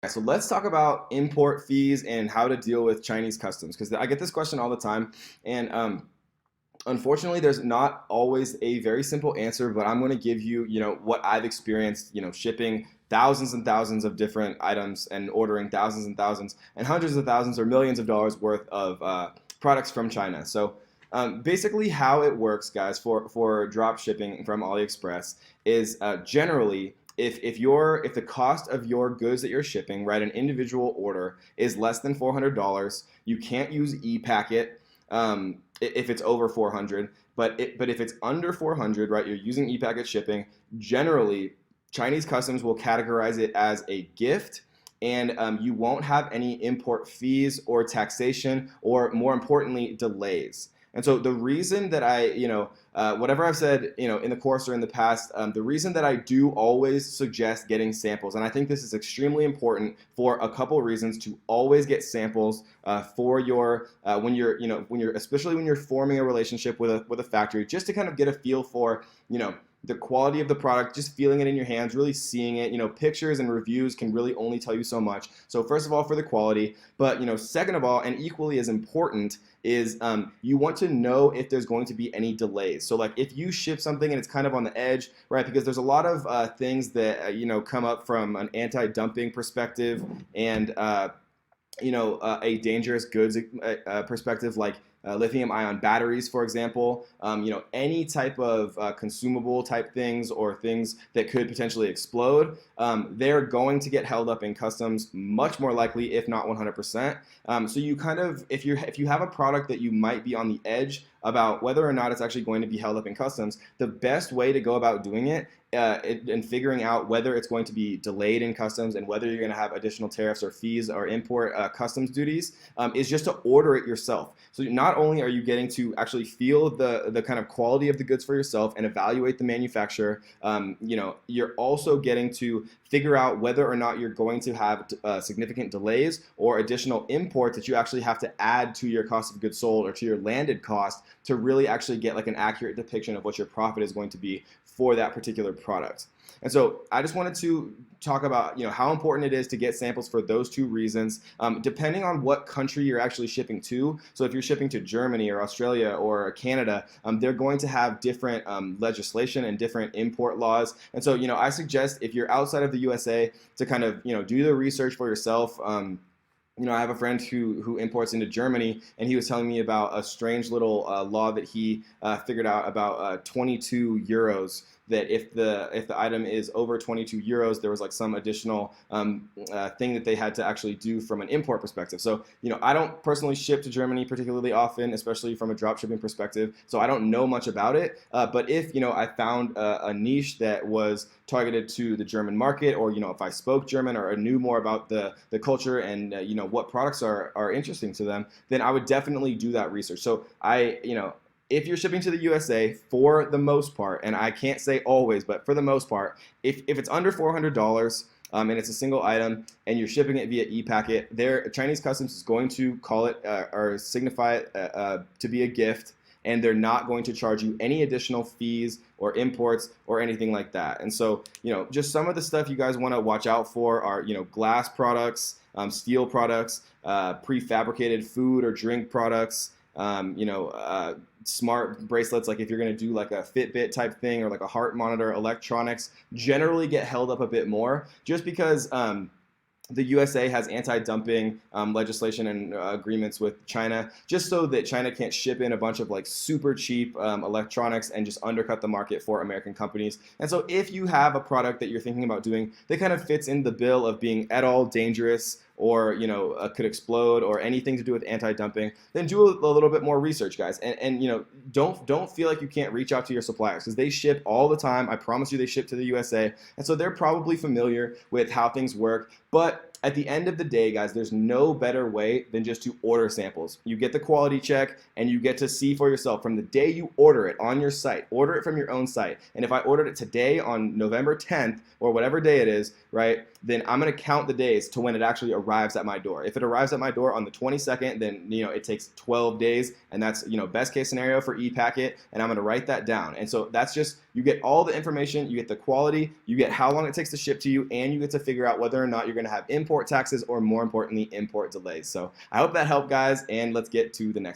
So let's talk about import fees and how to deal with Chinese customs because I get this question all the time, and unfortunately, there's not always a very simple answer. But I'm going to give you, what I've experienced, shipping thousands and thousands of different items and ordering thousands and thousands and hundreds of thousands or millions of dollars worth of products from China. So basically, how it works, guys, for drop shipping from AliExpress is generally if the cost of your goods that you're shipping, right, an individual order is less than $400, you can't use ePacket if it's over 400. But if it's under 400, right, you're using ePacket shipping. Generally, Chinese customs will categorize it as a gift, and you won't have any import fees or taxation, or more importantly, delays. And so the reason that whatever I've said, in the course or in the past, the reason that I do always suggest getting samples, and I think this is extremely important for a couple of reasons, to always get samples for your especially when you're forming a relationship with a factory, just to kind of get a feel for, the quality of the product, just feeling it in your hands, really seeing it. Pictures and reviews can really only tell you so much. So first of all, for the quality, but second of all, and equally as important, is you want to know if there's going to be any delays. So like if you ship something and it's kind of on the edge, right? Because there's a lot of things that come up from an anti-dumping perspective and a dangerous goods perspective, like lithium-ion batteries, for example. Any type of consumable type things, or things that could potentially explode, they're going to get held up in customs, much more likely, if not 100%. So you kind of, if you have a product that you might be on the edge about whether or not it's actually going to be held up in customs, the best way to go about doing it and figuring out whether it's going to be delayed in customs and whether you're going to have additional tariffs or fees or import customs duties, is just to order it yourself. So not only are you getting to actually feel the kind of quality of the goods for yourself and evaluate the manufacturer, you're also getting to figure out whether or not you're going to have significant delays or additional imports that you actually have to add to your cost of goods sold or to your landed cost to really actually get like an accurate depiction of what your profit is going to be for that particular product. And so I just wanted to talk about how important it is to get samples for those two reasons, depending on what country you're actually shipping to. So if you're shipping to Germany or Australia or Canada, they're going to have different legislation and different import laws. And so I suggest, if you're outside of the USA, to kind of do the research for yourself. I have a friend who imports into Germany, and he was telling me about a strange little law that he figured out about 22 euros. That if the item is over 22 euros, there was like some additional thing that they had to actually do from an import perspective. So I don't personally ship to Germany particularly often, especially from a drop shipping perspective. So I don't know much about it. But if I found a niche that was targeted to the German market, or if I spoke German or knew more about the culture and what products are interesting to them, then I would definitely do that research. So if you're shipping to the USA, for the most part, and I can't say always, but for the most part, if it's under $400 and it's a single item and you're shipping it via ePacket, Chinese customs is going to call it or signify it to be a gift, and they're not going to charge you any additional fees or imports or anything like that. And so, just some of the stuff you guys want to watch out for are, glass products, steel products, prefabricated food or drink products, smart bracelets, like if you're going to do like a Fitbit type thing or like a heart monitor, electronics generally get held up a bit more, just because the USA has anti-dumping legislation and agreements with China, just so that China can't ship in a bunch of like super cheap electronics and just undercut the market for American companies. And so if you have a product that you're thinking about doing that kind of fits in the bill of being at all dangerous, or could explode, or anything to do with anti-dumping, then do a little bit more research, guys. And don't feel like you can't reach out to your suppliers, because they ship all the time. I promise you, they ship to the USA, and so they're probably familiar with how things work. But at the end of the day, guys, there's no better way than just to order samples. You get the quality check, and you get to see for yourself from the day you order it on your site. Order it from your own site. And if I ordered it today on November 10th, or whatever day it is, right, then I'm going to count the days to when it actually arrives at my door. If it arrives at my door on the 22nd, then it takes 12 days, and that's best case scenario for ePacket, and I'm going to write that down. And so that's just You get all the information, you get the quality, you get how long it takes to ship to you, and you get to figure out whether or not you're going to have import taxes or, more importantly, import delays. So I hope that helped, guys, and let's get to the next one.